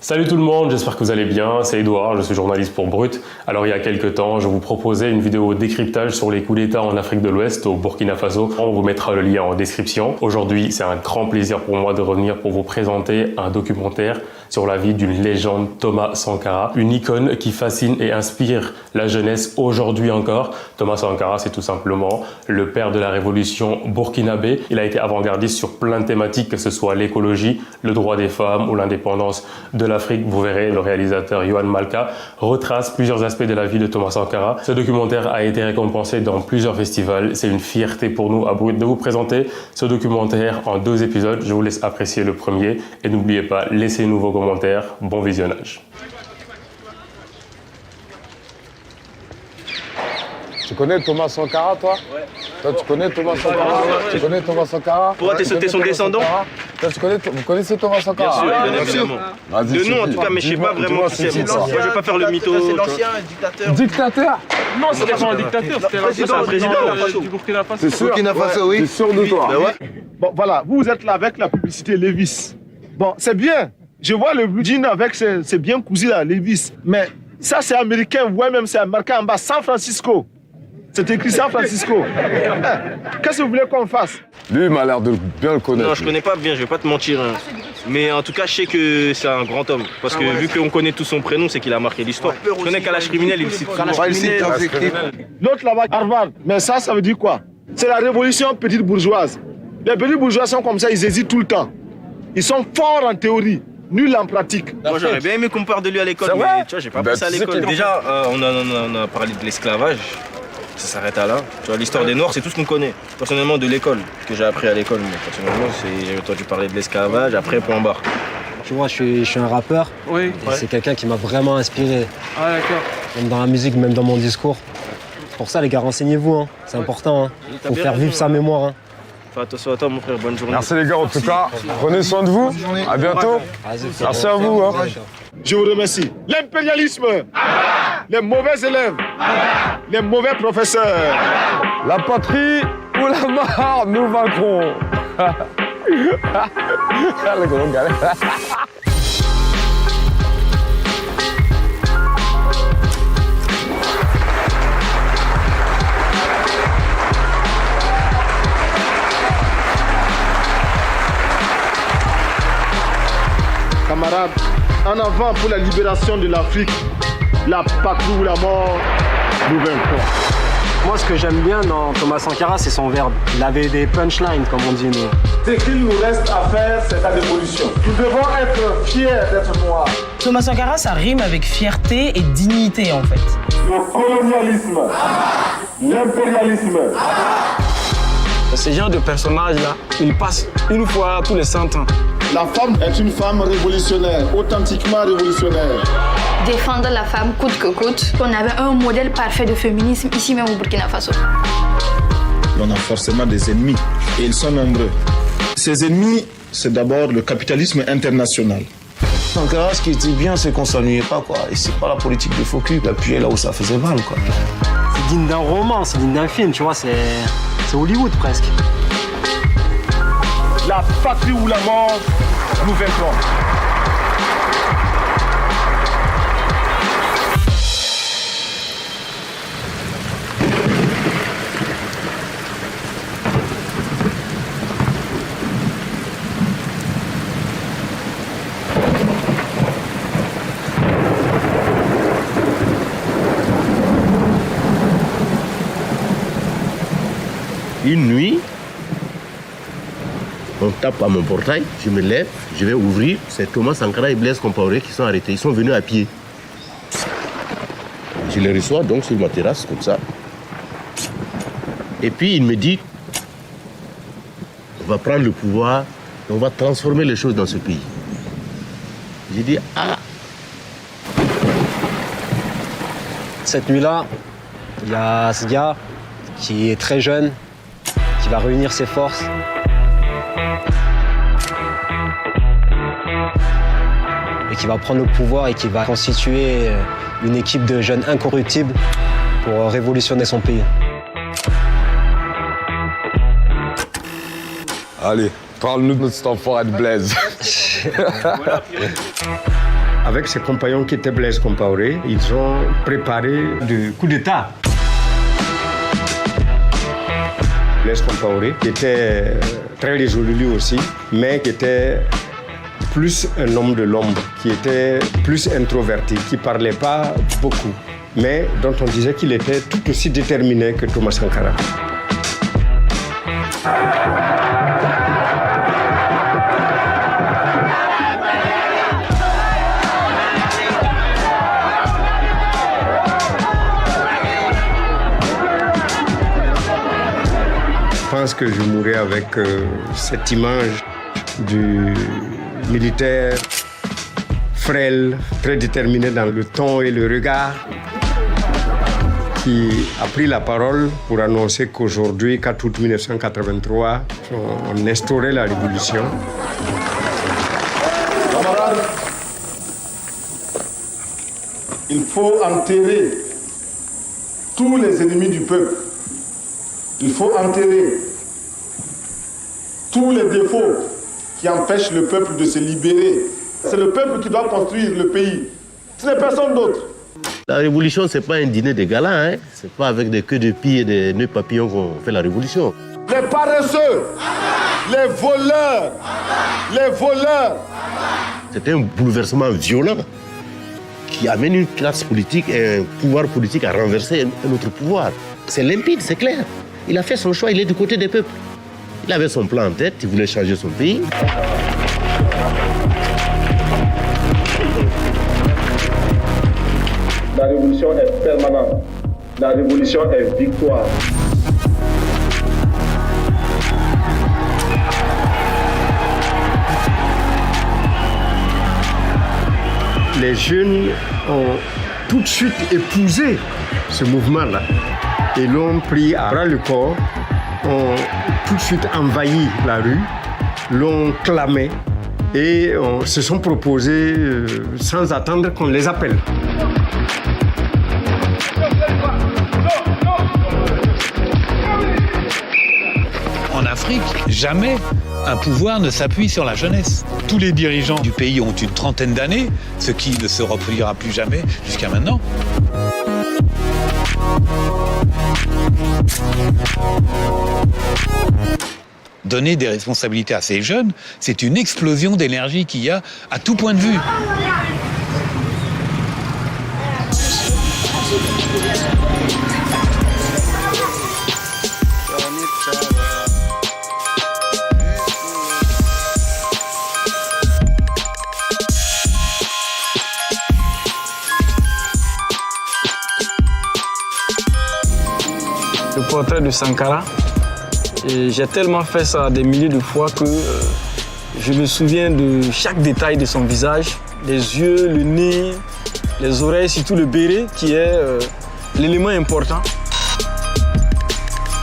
Salut tout le monde, j'espère que vous allez bien, c'est Edouard, je suis journaliste pour Brut. Alors il y a quelques temps, je vous proposais une vidéo décryptage sur les coups d'État en Afrique de l'Ouest, au Burkina Faso. On vous mettra le lien en description. Aujourd'hui, c'est un grand plaisir pour moi de revenir pour vous présenter un documentaire sur la vie d'une légende, Thomas Sankara, une icône qui fascine et inspire la jeunesse aujourd'hui encore. Thomas Sankara, c'est tout simplement le père de la révolution burkinabé. Il a été avant-gardiste sur plein de thématiques, que ce soit l'écologie, le droit des femmes ou l'indépendance de l'Afrique. Vous verrez, le réalisateur Yohan Malka retrace plusieurs aspects de la vie de Thomas Sankara. Ce documentaire a été récompensé dans plusieurs festivals. C'est une fierté pour nous à Brut de vous présenter ce documentaire en 2 épisodes. Je vous laisse apprécier le premier et n'oubliez pas, laissez-nous vos commentaires. Bon visionnage. Tu connais Thomas Sankara, toi? Ouais. Toi, tu connais Thomas Sankara? Tu connais Thomas Sankara? Pourquoi t'es son descendant? Toi, vous connaissez Thomas Sankara? Bien sûr, évidemment. De nom, en tout cas, mais je sais pas vraiment qui c'est. Moi, je vais pas faire le mytho. C'est l'ancien dictateur. Dictateur? Non, c'était pas un dictateur, c'était un président du Burkina Faso. T'es sûr? Burkina Faso, oui. T'es sûr de toi? Bon, voilà, vous êtes là avec la publicité Levi's. Bon, c'est bien. Je vois le blue jean avec ses bien cousus là, Levi's. Mais ça, c'est américain, ouais, même c'est marqué en bas, San Francisco. C'est écrit San Francisco. Qu'est-ce que vous voulez qu'on fasse? Lui, il m'a l'air de bien le connaître. Non, je connais pas bien, je vais pas te mentir. Hein. Mais en tout cas, je sais que c'est un grand homme. Parce que vu qu'on connaît tout son prénom, c'est qu'il a marqué l'histoire. Je connais Kalash criminel, il cite souvent. L'autre là-bas, Harvard. Mais ça veut dire quoi? C'est la révolution petite bourgeoise. Les petits bourgeois sont comme ça, ils hésitent tout le temps. Ils sont forts en théorie, nuls en pratique. Moi, j'aurais bien aimé qu'on parle de lui à l'école, mais tu vois, j'ai pas pensé à l'école. Déjà, on a parlé de l'esclavage. Ça s'arrête à là. Tu vois, l'histoire des Noirs, c'est tout ce qu'on connaît. Personnellement, de l'école, que j'ai appris à l'école. Mais personnellement, j'ai entendu parler de l'esclavage, après, point barre. Tu vois, je suis un rappeur. Oui. Et c'est quelqu'un qui m'a vraiment inspiré. Ah, d'accord. Même dans la musique, même dans mon discours. Pour ça, les gars, renseignez-vous. Hein. C'est important. Hein. Faut faire vivre sa mémoire. Hein. Fais attention à toi, mon frère. Bonne journée. Merci les gars, en tout cas. Prenez soin de vous. À bientôt. Merci à vous. Hein. Je vous remercie. L'impérialisme, les mauvais élèves, les mauvais professeurs. La patrie ou la mort, nous vaincrons. Le gros gars. Camarades, en avant pour la libération de l'Afrique, la patrie ou la mort, nous vaincrons. Moi, ce que j'aime bien dans Thomas Sankara, c'est son verbe. Il avait des punchlines, comme on dit nous. Ce qu'il nous reste à faire, c'est la révolution. Nous devons être fiers d'être noirs. Thomas Sankara, ça rime avec fierté et dignité, en fait. Le colonialisme, l'impérialisme. Ces genres de personnages-là, ils passent une fois tous les 100 ans. La femme est une femme révolutionnaire, authentiquement révolutionnaire. Défendre la femme coûte que coûte. On avait un modèle parfait de féminisme ici même au Burkina Faso. On a forcément des ennemis et ils sont nombreux. Ces ennemis, c'est d'abord le capitalisme international. Sankara, ce qui était bien, c'est qu'on s'ennuyait pas, quoi. Et c'est pas la politique de faux cul, d'appuyer là où ça faisait mal, quoi. C'est digne d'un roman, c'est digne d'un film, tu vois, c'est Hollywood presque. La patrie ou la mort, nous vaincrons. Une nuit, on tape à mon portail, je me lève, je vais ouvrir. C'est Thomas Sankara et Blaise Compaoré qui sont arrêtés. Ils sont venus à pied. Je les reçois donc sur ma terrasse, comme ça. Et puis il me dit, on va prendre le pouvoir, on va transformer les choses dans ce pays. J'ai dit, ah. Cette nuit-là, il y a ce gars qui est très jeune, qui va réunir ses forces. Et qui va prendre le pouvoir et qui va constituer une équipe de jeunes incorruptibles pour révolutionner son pays. Allez, parle-nous de notre enfoiré de Blaise. avec ses compagnons qui étaient Blaise Compaoré, ils ont préparé le coup d'État. Blaise Compaoré, qui était très résolu lui aussi, mais qui était plus un homme de l'ombre, qui était plus introverti, qui ne parlait pas beaucoup, mais dont on disait qu'il était tout aussi déterminé que Thomas Sankara. Je pense que je mourrai avec cette image du militaire frêle, très déterminé dans le ton et le regard, qui a pris la parole pour annoncer qu'aujourd'hui, 4 août 1983, on instaurait la révolution. Camarades, il faut enterrer tous les ennemis du peuple. Il faut enterrer tous les défauts qui empêchent le peuple de se libérer. C'est le peuple qui doit construire le pays. Ce n'est personne d'autre. La révolution, ce n'est pas un dîner de gala. Hein? Ce n'est pas avec des queues de pied et des nœuds papillons qu'on fait la révolution. Les paresseux, les voleurs. C'est un bouleversement violent qui amène une classe politique et un pouvoir politique à renverser un autre pouvoir. C'est limpide, c'est clair. Il a fait son choix, il est du côté des peuples. Il avait son plan en tête, il voulait changer son pays. La révolution est permanente. La révolution est victoire. Les jeunes ont tout de suite épousé ce mouvement-là et l'ont pris à bras le corps, ont tout de suite envahi la rue, l'ont clamé et se sont proposés sans attendre qu'on les appelle. En Afrique, jamais un pouvoir ne s'appuie sur la jeunesse. Tous les dirigeants du pays ont une trentaine d'années, ce qui ne se reproduira plus jamais jusqu'à maintenant. Donner des responsabilités à ces jeunes, c'est une explosion d'énergie qu'il y a à tout point de vue. Le portrait de Sankara, et j'ai tellement fait ça des milliers de fois que je me souviens de chaque détail de son visage, les yeux, le nez, les oreilles, surtout le béret qui est l'élément important.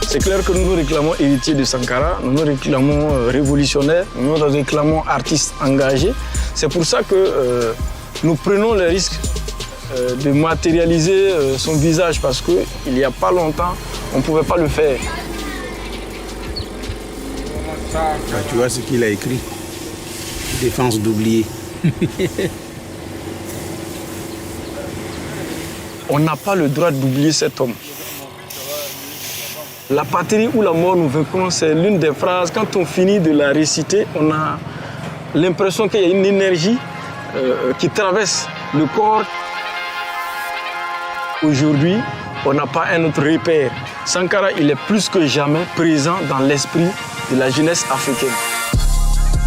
C'est clair que nous nous réclamons héritiers de Sankara, nous nous réclamons révolutionnaires, nous nous réclamons artistes engagés. C'est pour ça que nous prenons le risque de matérialiser son visage parce qu'il n'y a pas longtemps, on ne pouvait pas le faire. Tu vois ce qu'il a écrit? Défense d'oublier. On n'a pas le droit d'oublier cet homme. La patrie ou la mort nous vaincrons, c'est l'une des phrases. Quand on finit de la réciter, on a l'impression qu'il y a une énergie qui traverse le corps. Aujourd'hui, on n'a pas un autre repère. Sankara, il est plus que jamais présent dans l'esprit de la jeunesse africaine.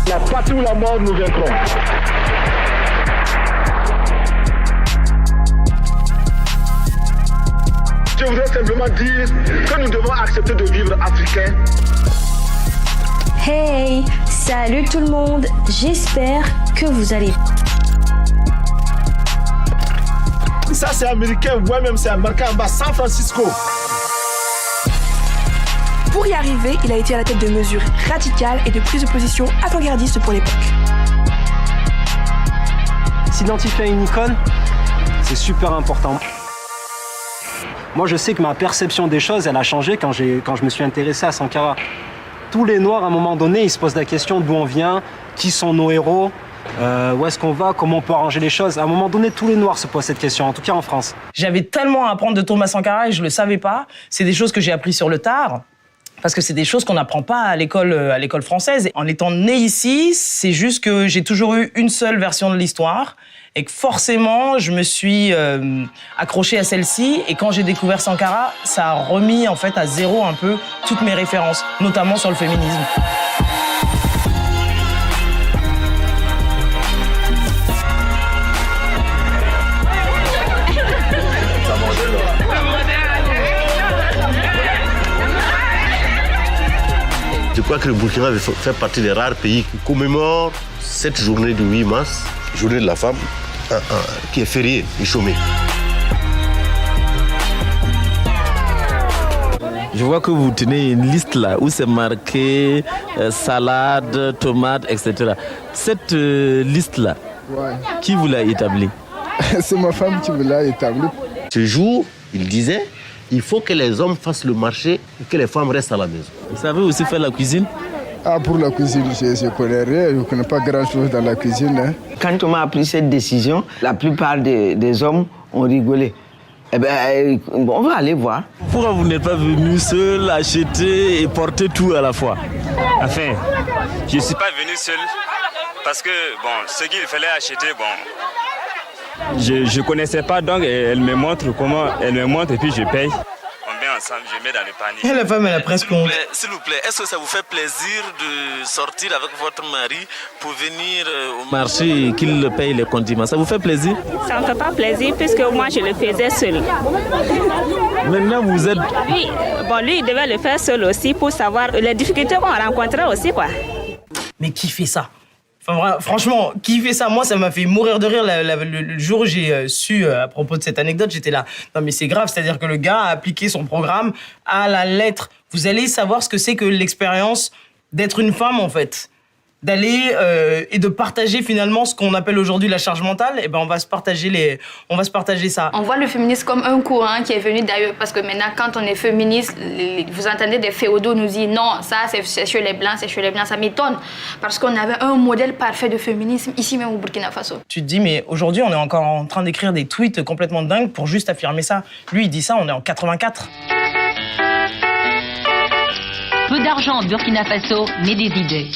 La patrie ou la mort nous vaincrons. Je voudrais simplement dire que nous devons accepter de vivre africain. Hey, salut tout le monde, j'espère que vous allez. Ça c'est américain, ouais même c'est américain en bas, San Francisco. Pour y arriver, il a été à la tête de mesures radicales et de prises de position avant-gardistes pour l'époque. S'identifier à une icône, c'est super important. Moi, je sais que ma perception des choses, elle a changé quand je me suis intéressé à Sankara. Tous les Noirs, à un moment donné, ils se posent la question d'où on vient, qui sont nos héros. Où est-ce qu'on va? Comment on peut arranger les choses? À un moment donné, tous les Noirs se posent cette question, en tout cas en France. J'avais tellement à apprendre de Thomas Sankara et je le savais pas. C'est des choses que j'ai appris sur le tard. Parce que c'est des choses qu'on n'apprend pas à l'école française. Et en étant né ici, c'est juste que j'ai toujours eu une seule version de l'histoire et que forcément, je me suis accroché à celle-ci. Et quand j'ai découvert Sankara, ça a remis en fait à zéro un peu toutes mes références, notamment sur le féminisme. Je crois que le Burkina fait partie des rares pays qui commémorent cette journée du 8 mars, journée de la femme, qui est fériée et chômée. Je vois que vous tenez une liste là où c'est marqué salade, tomates, etc. Cette liste là, qui vous l'a établie? C'est ma femme qui me l'a établie. Ce jour, il disait, il faut que les hommes fassent le marché et que les femmes restent à la maison. Vous savez aussi faire la cuisine? Pour la cuisine, je ne connais rien, je ne connais pas grand-chose dans la cuisine. Hein. Quand on m'a pris cette décision, la plupart des hommes ont rigolé. Eh bien, on va aller voir. Pourquoi vous n'êtes pas venu seul acheter et porter tout à la fois? Enfin, je ne suis pas venu seul parce que, ce qu'il fallait acheter, je ne connaissais pas, donc elle me montre et puis je paye. On met ensemble, je mets dans le panier. Et la femme, elle a presque honte. S'il vous plaît, est-ce que ça vous fait plaisir de sortir avec votre mari pour venir au marché et qu'il paye les condiments? Ça vous fait plaisir? Ça ne me fait pas plaisir puisque moi je le faisais seul. Maintenant vous êtes... Lui, il devait le faire seul aussi pour savoir les difficultés qu'on rencontrait aussi, quoi. Mais qui fait ça? Enfin, franchement, qui fait ça? Moi, ça m'a fait mourir de rire le jour où j'ai su à propos de cette anecdote. J'étais là, non mais c'est grave, c'est-à-dire que le gars a appliqué son programme à la lettre. Vous allez savoir ce que c'est que l'expérience d'être une femme, en fait. D'aller et de partager finalement ce qu'on appelle aujourd'hui la charge mentale. Et ben on va se partager ça. On voit le féminisme comme un courant qui est venu d'ailleurs, parce que maintenant quand on est féministe, vous entendez des féodaux nous dire non, ça c'est chez les blancs, ça m'étonne parce qu'on avait un modèle parfait de féminisme ici même au Burkina Faso. Tu te dis mais aujourd'hui on est encore en train d'écrire des tweets complètement dingues pour juste affirmer ça. Lui il dit ça, on est en 84. Peu d'argent au Burkina Faso, mais des idées.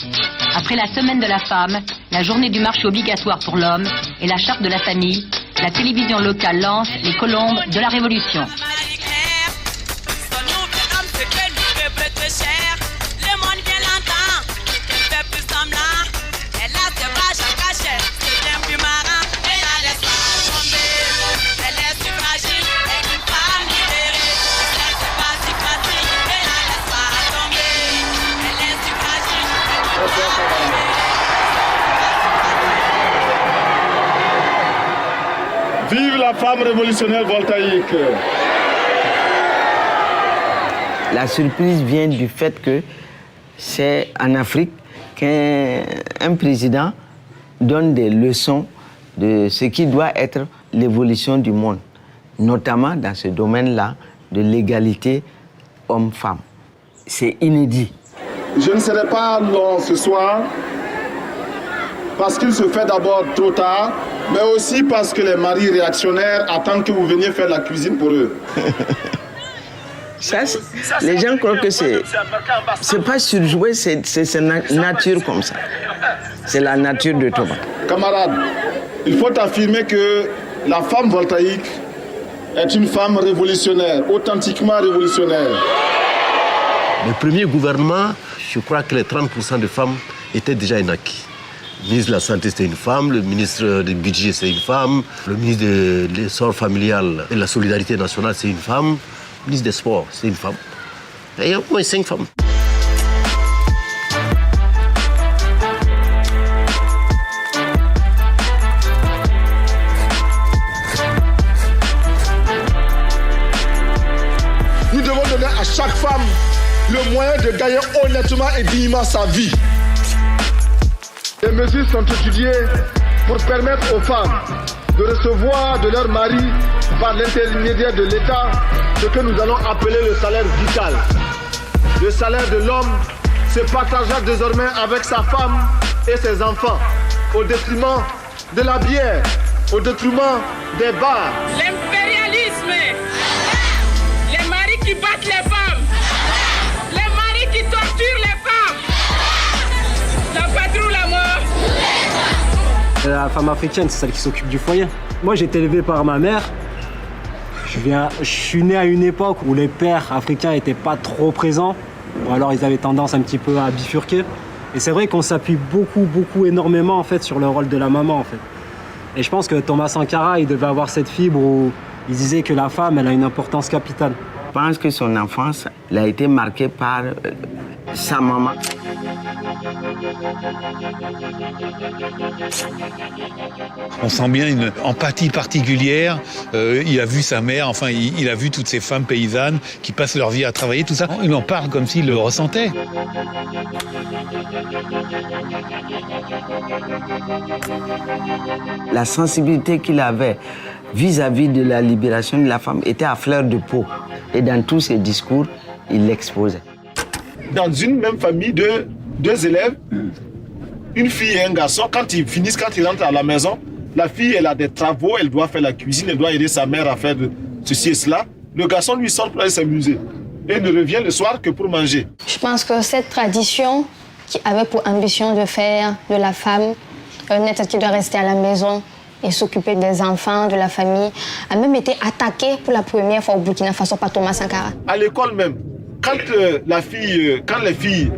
Après la semaine de la femme, la journée du marché obligatoire pour l'homme et la charte de la famille, la télévision locale lance les colombes de la Révolution. Vive la femme révolutionnaire voltaïque! La surprise vient du fait que c'est en Afrique qu'un président donne des leçons de ce qui doit être l'évolution du monde, notamment dans ce domaine-là de l'égalité homme-femme. C'est inédit. Je ne serai pas long ce soir parce qu'il se fait d'abord trop tard, mais aussi parce que les maris réactionnaires attendent que vous veniez faire la cuisine pour eux. Les gens croient que c'est pas surjoué, c'est nature comme ça. C'est la nature de Thomas. Camarades, il faut affirmer que la femme voltaïque est une femme révolutionnaire, authentiquement révolutionnaire. Le premier gouvernement, je crois que les 30% de femmes étaient déjà inacquis. Le ministre de la Santé, c'était une femme, le ministre du Budget, c'est une femme, le ministre de l'Essor familial et de la Solidarité nationale, c'est une femme, le ministre des Sports, c'est une femme. Et il y a au moins 5 femmes. Nous devons donner à chaque femme le moyen de gagner honnêtement et dignement sa vie. Les mesures sont étudiées pour permettre aux femmes de recevoir de leur mari, par l'intermédiaire de l'État, ce que nous allons appeler le salaire vital. Le salaire de l'homme se partagera désormais avec sa femme et ses enfants. au détriment de la bière, au détriment des bars. L'impérialisme, les maris qui battent les femmes, les maris qui torturent les femmes, la patrie ou la mort. La femme africaine, c'est celle qui s'occupe du foyer. Moi, j'ai été élevé par ma mère. Je suis né à une époque où les pères africains n'étaient pas trop présents, ou alors ils avaient tendance un petit peu à bifurquer. Et c'est vrai qu'on s'appuie beaucoup, énormément en fait sur le rôle de la maman en fait. Et je pense que Thomas Sankara, il devait avoir cette fibre où il disait que la femme, elle a une importance capitale. Je pense que son enfance, elle a été marquée par sa maman. On sent bien une empathie particulière. Il a vu sa mère, enfin, il a vu toutes ces femmes paysannes qui passent leur vie à travailler, tout ça. Il en parle comme s'il le ressentait. La sensibilité qu'il avait vis-à-vis de la libération de la femme était à fleur de peau. Et dans tous ses discours, il l'exposait. Dans une même famille de deux élèves, une fille et un garçon, quand ils finissent, quand ils rentrent à la maison, la fille, elle a des travaux, elle doit faire la cuisine, elle doit aider sa mère à faire ceci et cela. Le garçon, lui, sort pour aller s'amuser et ne revient le soir que pour manger. Je pense que cette tradition qui avait pour ambition de faire de la femme un être qui doit rester à la maison et s'occuper des enfants, de la famille, a même été attaquée pour la première fois au Burkina Faso par Thomas Sankara. À l'école même, quand les filles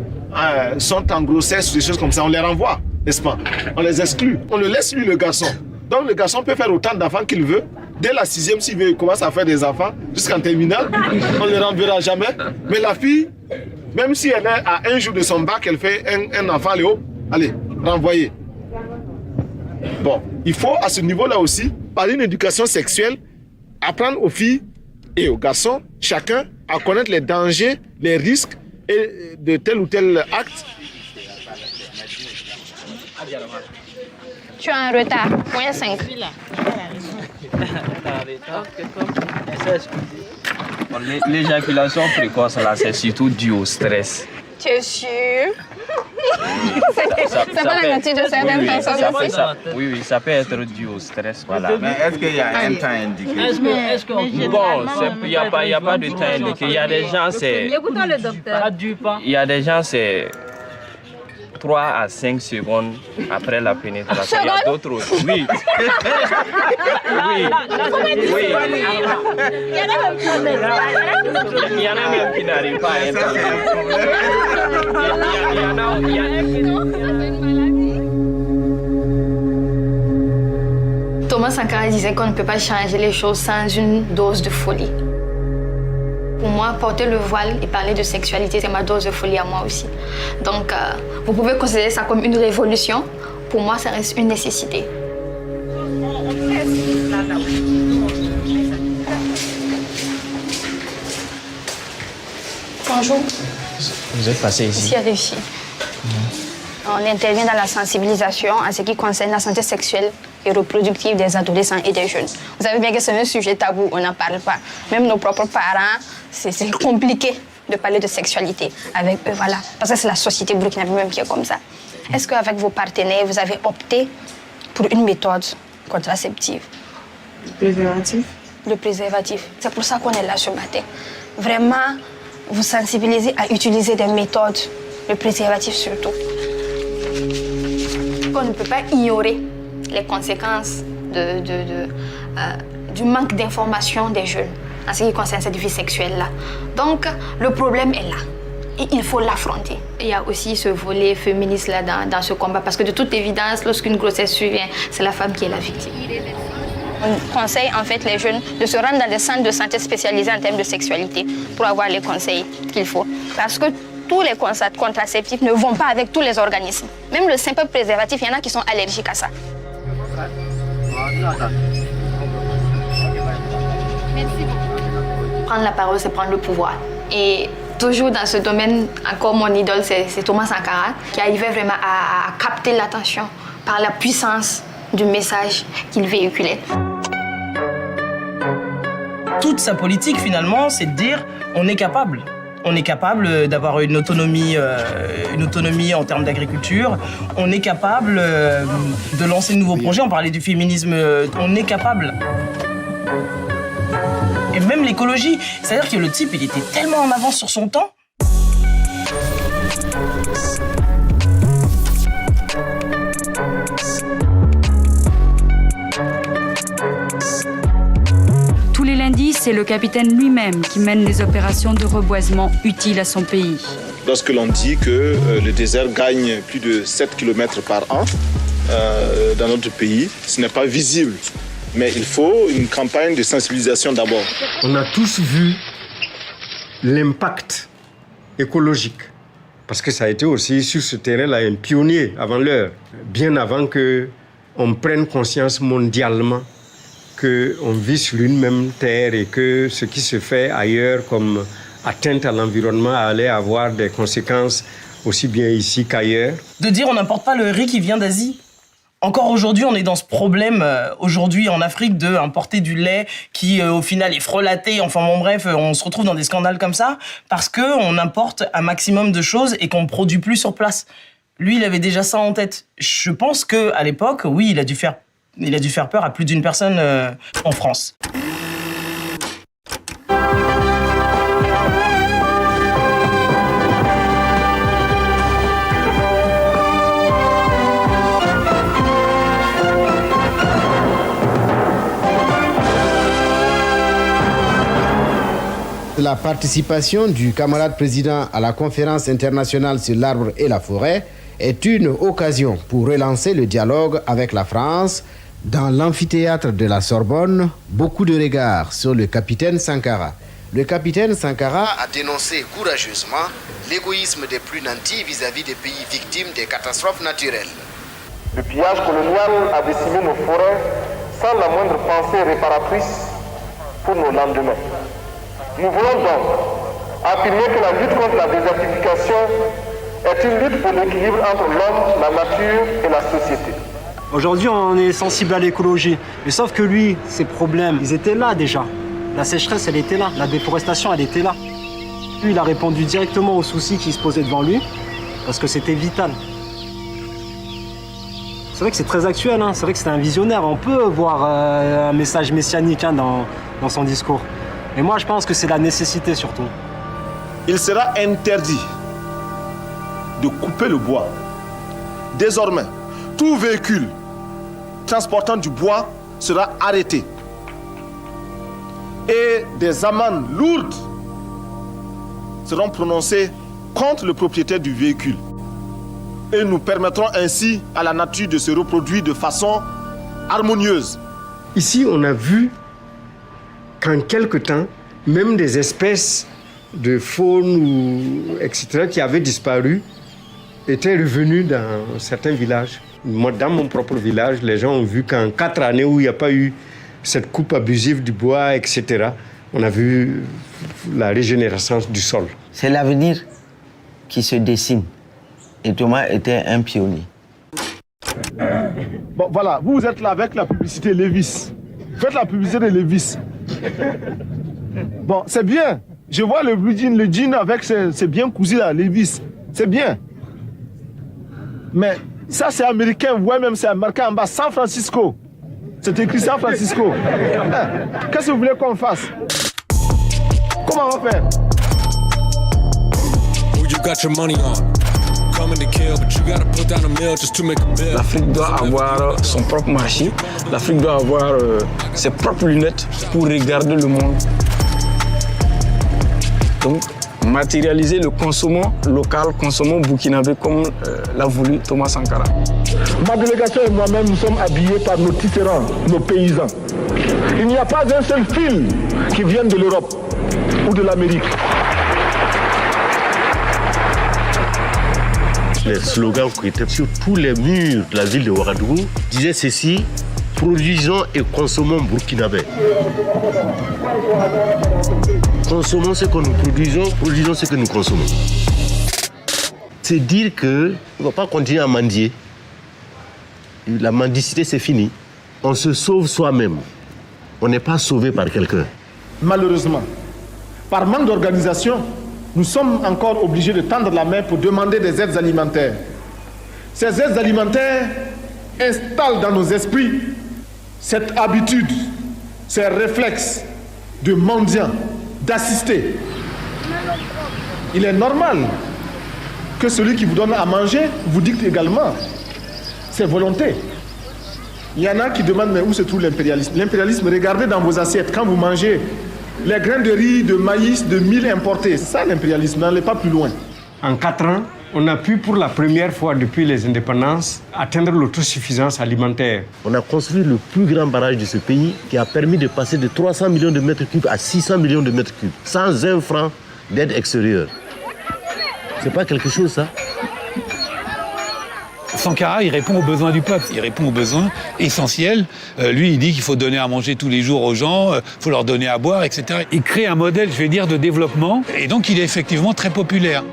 sont en grossesse ou des choses comme ça, on les renvoie, n'est-ce pas? On les exclut. On le laisse lui, le garçon. Donc le garçon peut faire autant d'enfants qu'il veut. Dès la 6e, s'il veut, il commence à faire des enfants jusqu'en terminale. On ne les renverra jamais. Mais la fille, même si elle est à un jour de son bac, elle fait un enfant, allez, renvoyer. Bon, il faut à ce niveau-là aussi, par une éducation sexuelle, apprendre aux filles et aux garçons, chacun, à connaître les dangers, les risques et de tel ou tel acte. Tu as un retard, moins 5. L'éjaculation précoce, là, c'est surtout dû au stress. Tu es sûr? C'est pas la nature de certaines personnes aussi? Oui, ça peut être dû au stress. Voilà. Mais est-ce qu'il y a un temps indiqué? Bon, il n'y a pas de temps indiqué. Il y a des gens, c'est... Écoutons le docteur. Il y a des gens, c'est 3 à 5 secondes après la pénétration. Il y a d'autres aussi. Oui. Oui. Il y en a même qui n'arrivent pas à entrer. Thomas Sankara disait qu'on ne peut pas changer les choses sans une dose de folie. Pour moi, porter le voile et parler de sexualité, c'est ma dose de folie à moi aussi. Donc, vous pouvez considérer ça comme une révolution. Pour moi, ça reste une nécessité. Bonjour. Vous êtes passé ici? Ici, il y a des filles. On intervient dans la sensibilisation en ce qui concerne la santé sexuelle et reproductive des adolescents et des jeunes. Vous savez bien que c'est un sujet tabou, on n'en parle pas. Même nos propres parents, c'est compliqué de parler de sexualité avec eux, voilà. Parce que c'est la société burkinabé même qui est comme ça. Est-ce qu'avec vos partenaires, vous avez opté pour une méthode contraceptive? Le préservatif? Le préservatif. C'est pour ça qu'on est là ce matin. Vraiment, vous sensibiliser à utiliser des méthodes, le préservatif surtout. On ne peut pas ignorer les conséquences du manque d'information des jeunes en ce qui concerne cette vie sexuelle-là. Donc, le problème est là et il faut l'affronter. Il y a aussi ce volet féministe-là dans ce combat parce que de toute évidence, lorsqu'une grossesse survient, c'est la femme qui est la victime. On conseille en fait les jeunes de se rendre dans des centres de santé spécialisés en termes de sexualité pour avoir les conseils qu'il faut. Parce que tous les contraceptifs ne vont pas avec tous les organismes. Même le simple préservatif, il y en a qui sont allergiques à ça. Prendre la parole, c'est prendre le pouvoir. Et toujours dans ce domaine, encore mon idole, c'est Thomas Sankara, qui arrivait vraiment à capter l'attention par la puissance du message qu'il véhiculait. Toute sa politique, finalement, c'est de dire on est capable. on est capable d'avoir une autonomie en termes d'agriculture, on est capable de lancer de nouveaux projets, on parlait du féminisme, on est capable. Et même l'écologie, c'est-à-dire que le type, il était tellement en avance sur son temps. Tous les lundis, c'est le capitaine lui-même qui mène les opérations de reboisement utiles à son pays. Lorsque l'on dit que le désert gagne plus de 7 km par an dans notre pays, ce n'est pas visible. Mais il faut une campagne de sensibilisation d'abord. On a tous vu l'impact écologique. Parce que ça a été aussi sur ce terrain-là un pionnier avant l'heure. Bien avant qu'on prenne conscience mondialement qu'on vit sur une même terre et que ce qui se fait ailleurs comme atteinte à l'environnement allait avoir des conséquences aussi bien ici qu'ailleurs. De dire on n'importe pas le riz qui vient d'Asie. Encore aujourd'hui, on est dans ce problème, aujourd'hui en Afrique, d'importer du lait qui, au final, est frelaté. Enfin bon, bref, on se retrouve dans des scandales comme ça parce qu'on importe un maximum de choses et qu'on ne produit plus sur place. Lui, il avait déjà ça en tête. Je pense qu'à l'époque, oui, il a dû faire peur à plus d'une personne en France. La participation du camarade président à la conférence internationale sur l'arbre et la forêt est une occasion pour relancer le dialogue avec la France. Dans l'amphithéâtre de la Sorbonne, beaucoup de regards sur le capitaine Sankara. Le capitaine Sankara a dénoncé courageusement l'égoïsme des plus nantis vis-à-vis des pays victimes des catastrophes naturelles. Le pillage colonial a décimé nos forêts sans la moindre pensée réparatrice pour nos lendemains. Nous voulons donc affirmer que la lutte contre la désertification est une lutte pour l'équilibre entre l'homme, la nature et la société. Aujourd'hui, on est sensible à l'écologie. Mais sauf que lui, ses problèmes, ils étaient là déjà. La sécheresse, elle était là. La déforestation, elle était là. Lui, il a répondu directement aux soucis qui se posaient devant lui parce que c'était vital. C'est vrai que c'est très actuel, hein. C'est vrai que c'était un visionnaire. On peut voir un message messianique dans son discours. Et moi, je pense que c'est la nécessité surtout. Il sera interdit de couper le bois. Désormais, tout véhicule transportant du bois sera arrêté. Et des amendes lourdes seront prononcées contre le propriétaire du véhicule. Et nous permettrons ainsi à la nature de se reproduire de façon harmonieuse. Ici, on a vu qu'en quelque temps, même des espèces de faune, etc., qui avaient disparu, étaient revenues dans certains villages. Moi, dans mon propre village, les gens ont vu qu'en 4 années où il n'y a pas eu cette coupe abusive du bois, etc., on a vu la régénérescence du sol. C'est l'avenir qui se dessine. Et Thomas était un pionnier. Bon, voilà, vous êtes là avec la publicité Levi's. Faites la publicité de Levi's. Bon, c'est bien. Je vois le jean avec ses bien cousus là, Levi's. C'est bien. Mais ça, c'est américain. Ouais, même c'est marqué en bas, San Francisco. C'est écrit San Francisco. Qu'est-ce que vous voulez qu'on fasse? Comment on va faire? L'Afrique doit avoir son propre marché. L'Afrique doit avoir ses propres lunettes pour regarder le monde. Donc, matérialiser le consommant local, consommant burkinabé comme l'a voulu Thomas Sankara. Ma délégation et moi-même, nous sommes habillés par nos tisserands, nos paysans. Il n'y a pas un seul fil qui vienne de l'Europe ou de l'Amérique. Les slogans qui étaient sur tous les murs de la ville de Ouagadougou disaient ceci: produisons et consommons burkinabé. Consommons ce que nous produisons, produisons ce que nous consommons. C'est dire qu'on ne va pas continuer à mendier. La mendicité, c'est fini. On se sauve soi-même. On n'est pas sauvé par quelqu'un. Malheureusement, par manque d'organisation, nous sommes encore obligés de tendre la main pour demander des aides alimentaires. Ces aides alimentaires installent dans nos esprits cette habitude, ces réflexes de mendiant, d'assister. Il est normal que celui qui vous donne à manger vous dicte également ses volontés. Il y en a qui demandent mais où se trouve l'impérialisme? L'impérialisme, regardez dans vos assiettes, quand vous mangez les grains de riz, de maïs, de mil importés. C'est ça l'impérialisme, n'allez pas plus loin. En 4 ans, on a pu pour la première fois depuis les indépendances atteindre l'autosuffisance alimentaire. On a construit le plus grand barrage de ce pays qui a permis de passer de 300 millions de mètres cubes à 600 millions de mètres cubes, sans un franc d'aide extérieure. C'est pas quelque chose, ça? Sankara, il répond aux besoins du peuple, il répond aux besoins essentiels. Lui, il dit qu'il faut donner à manger tous les jours aux gens, il faut leur donner à boire, etc. Il crée un modèle, je vais dire, de développement, et donc il est effectivement très populaire.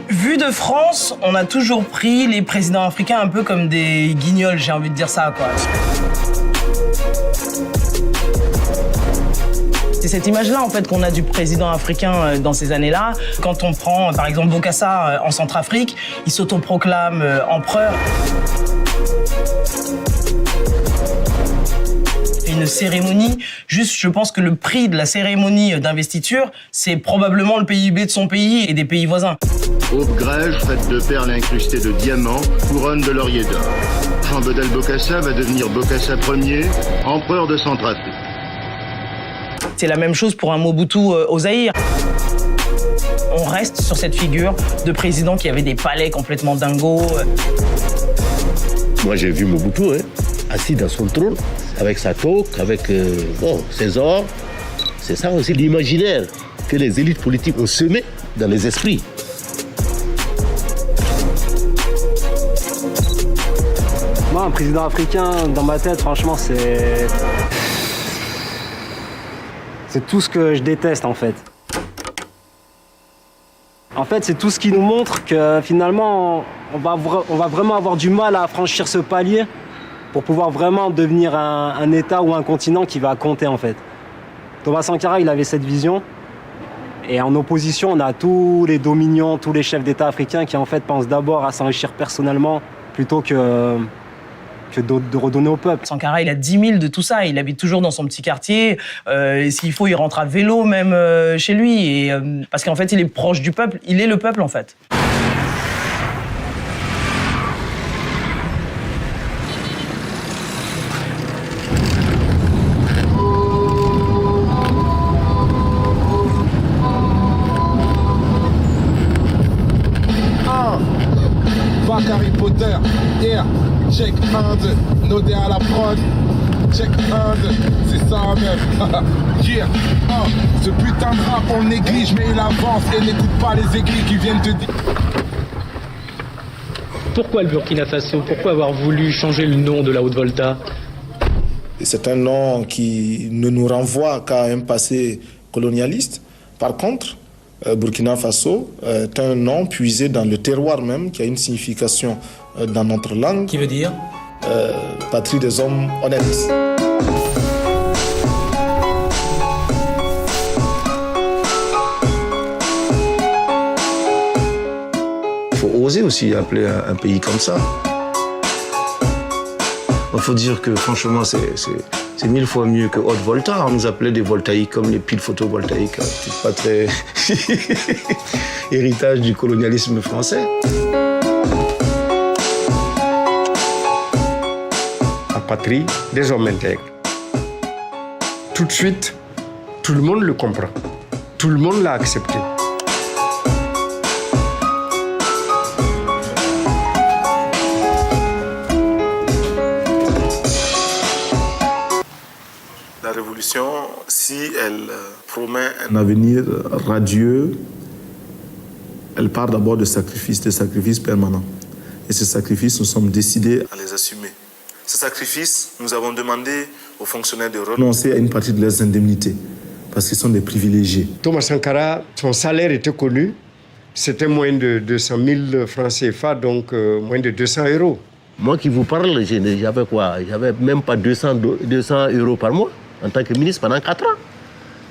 Vu de France, on a toujours pris les présidents africains un peu comme des guignols, j'ai envie de dire ça, quoi. C'est cette image-là, en fait, qu'on a du président africain dans ces années-là. Quand on prend, par exemple, Bokassa en Centrafrique, il s'autoproclame empereur. Une cérémonie, juste, je pense que le prix de la cérémonie d'investiture, c'est probablement le PIB de son pays et des pays voisins. Haute grège, faite de perles incrustées de diamants, couronne de laurier d'or. Jean Bedel Bokassa va devenir Bokassa Ier, empereur de Centrafrique. C'est la même chose pour un Mobutu au Zaïre. On reste sur cette figure de président qui avait des palais complètement dingos. Moi, j'ai vu Mobutu, assis dans son trône, avec sa toque, avec ses ors. C'est ça aussi l'imaginaire que les élites politiques ont semé dans les esprits. Moi, un président africain, dans ma tête, franchement, c'est tout ce que je déteste, en fait. En fait, c'est tout ce qui nous montre que, finalement, on va vraiment avoir du mal à franchir ce palier pour pouvoir vraiment devenir un État ou un continent qui va compter, en fait. Thomas Sankara, il avait cette vision. Et en opposition, on a tous les dominions, tous les chefs d'État africains qui, en fait, pensent d'abord à s'enrichir personnellement plutôt que de redonner au peuple. Sankara, il a 10 000 de tout ça. Il habite toujours dans son petit quartier. S'il faut, il rentre à vélo même chez lui. Et, parce qu'en fait, il est proche du peuple. Il est le peuple, en fait. Harry Potter, yeah, check 1, 2, nodé à la prod, check 1, 2, c'est ça même, yeah, ce putain de rap on le néglige mais il avance et n'écoute pas les aiguilles qui viennent te dire. Pourquoi le Burkina Faso? Pourquoi avoir voulu changer le nom de la Haute-Volta? C'est un nom qui ne nous renvoie qu'à un passé colonialiste. Par contre, Burkina Faso est un nom puisé dans le terroir même, qui a une signification dans notre langue. Qui veut dire patrie des hommes honnêtes. Il faut oser aussi appeler un pays comme ça. Il faut dire que franchement, c'est 1000 fois mieux que Haute-Volta. On nous appelait des voltaïques comme les piles photovoltaïques. C'est pas très héritage du colonialisme français. La patrie des hommes intègres. Tout de suite, tout le monde le comprend. Tout le monde l'a accepté. La révolution, si elle promet un avenir radieux, elle part d'abord de sacrifices permanents. Et ces sacrifices, nous sommes décidés à les assumer. Ces sacrifices, nous avons demandé aux fonctionnaires de renoncer à une partie de leurs indemnités, parce qu'ils sont des privilégiés. Thomas Sankara, son salaire était connu. C'était moins de 200 000 francs CFA, donc moins de 200 €. Moi qui vous parle, j'avais quoi? J'avais même pas 200 € par mois en tant que ministre pendant 4 ans.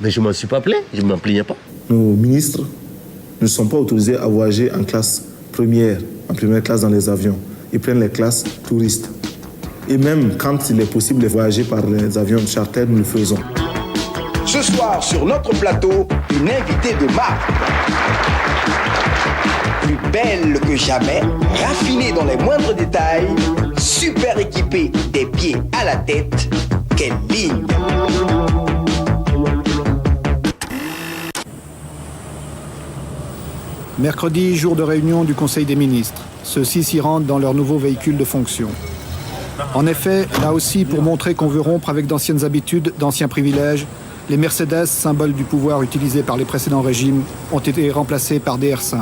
Mais je ne m'en suis pas plaint, je ne m'en plaignais pas. Nos ministres ne sont pas autorisés à voyager en classe première, en première classe dans les avions. Ils prennent les classes touristes. Et même quand il est possible de voyager par les avions charter, nous le faisons. Ce soir, sur notre plateau, une invitée de marque. Plus belle que jamais, raffinée dans les moindres détails, super équipée des pieds à la tête, quelle ligne! Mercredi, jour de réunion du Conseil des ministres. Ceux-ci s'y rendent dans leur nouveau véhicule de fonction. En effet, là aussi, pour montrer qu'on veut rompre avec d'anciennes habitudes, d'anciens privilèges, les Mercedes, symbole du pouvoir utilisé par les précédents régimes, ont été remplacés par des R5.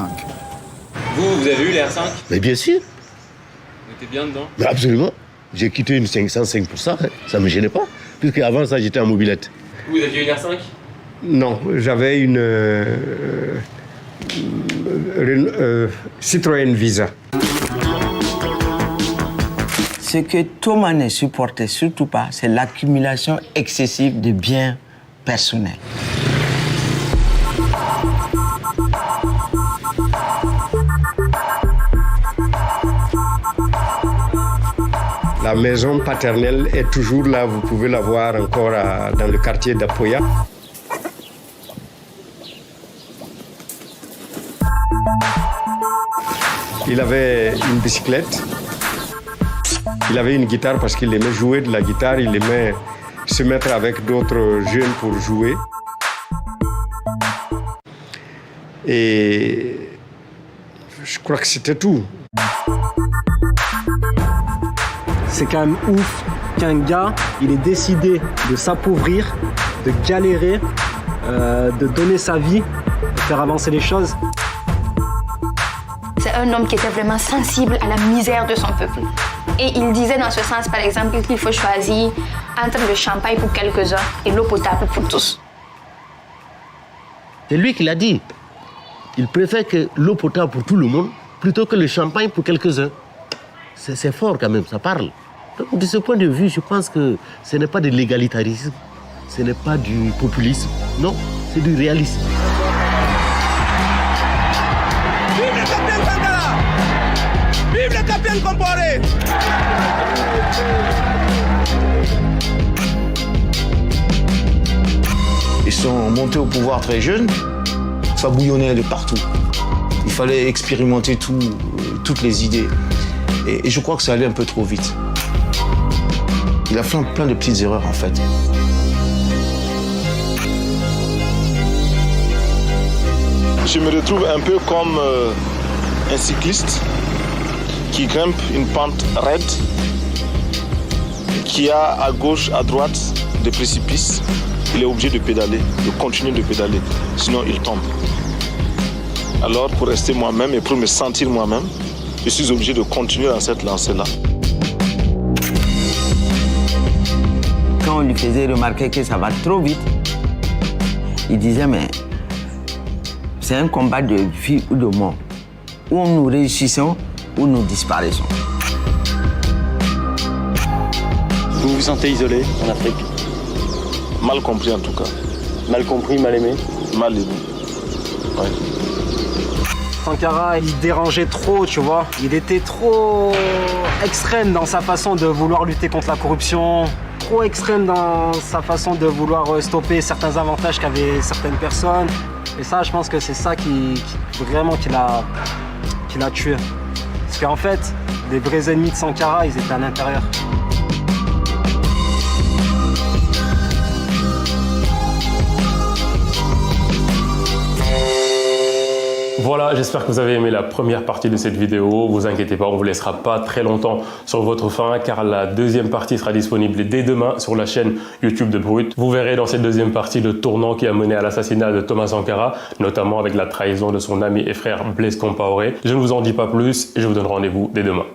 Vous avez eu les R5? Mais bien sûr. Vous étiez bien dedans? Mais absolument. J'ai quitté une 505 pour ça, hein. Ça ne me gênait pas. Puisque avant ça, j'étais en mobilette. Vous aviez une R5? Non, j'avais une Citroën Visa. Ce que Thomas ne supportait surtout pas, c'est l'accumulation excessive de biens personnels. La maison paternelle est toujours là, vous pouvez la voir encore dans le quartier d'Apoya. Il avait une bicyclette, il avait une guitare parce qu'il aimait jouer de la guitare, il aimait se mettre avec d'autres jeunes pour jouer. Et je crois que c'était tout. C'est quand même ouf qu'un gars, il ait décidé de s'appauvrir, de galérer, de donner sa vie, de faire avancer les choses. C'est un homme qui était vraiment sensible à la misère de son peuple. Et il disait dans ce sens, par exemple, qu'il faut choisir entre le champagne pour quelques-uns et l'eau potable pour tous. C'est lui qui l'a dit. Il préfère que l'eau potable pour tout le monde plutôt que le champagne pour quelques-uns. C'est fort quand même, ça parle. Donc, de ce point de vue, je pense que ce n'est pas de l'égalitarisme, ce n'est pas du populisme, non, c'est du réalisme. Vive le capitaine Sankara! Vive le capitaine Compaoré! Ils sont montés au pouvoir très jeunes, ça bouillonnait de partout. Il fallait expérimenter toutes les idées. Et je crois que ça allait un peu trop vite. Il a fait plein de petites erreurs en fait. Je me retrouve un peu comme un cycliste qui grimpe une pente raide, qui a à gauche, à droite des précipices. Il est obligé de pédaler, de continuer de pédaler, sinon il tombe. Alors pour rester moi-même et pour me sentir moi-même, je suis obligé de continuer dans cette lancée-là. Quand on lui faisait remarquer que ça va trop vite, il disait mais c'est un combat de vie ou de mort. Ou nous réussissons ou nous disparaissons. Vous vous sentez isolé en Afrique? Mal compris en tout cas. Mal compris, mal aimé? Mal aimé, ouais. Sankara, il dérangeait trop, tu vois. Il était trop extrême dans sa façon de vouloir lutter contre la corruption, trop extrême dans sa façon de vouloir stopper certains avantages qu'avaient certaines personnes. Et ça, je pense que c'est ça qui l'a tué. Parce qu'en fait, les vrais ennemis de Sankara, ils étaient à l'intérieur. Voilà, j'espère que vous avez aimé la première partie de cette vidéo. Vous inquiétez pas, on ne vous laissera pas très longtemps sur votre faim car la deuxième partie sera disponible dès demain sur la chaîne YouTube de Brut. Vous verrez dans cette deuxième partie le tournant qui a mené à l'assassinat de Thomas Sankara, notamment avec la trahison de son ami et frère Blaise Compaoré. Je ne vous en dis pas plus et je vous donne rendez-vous dès demain.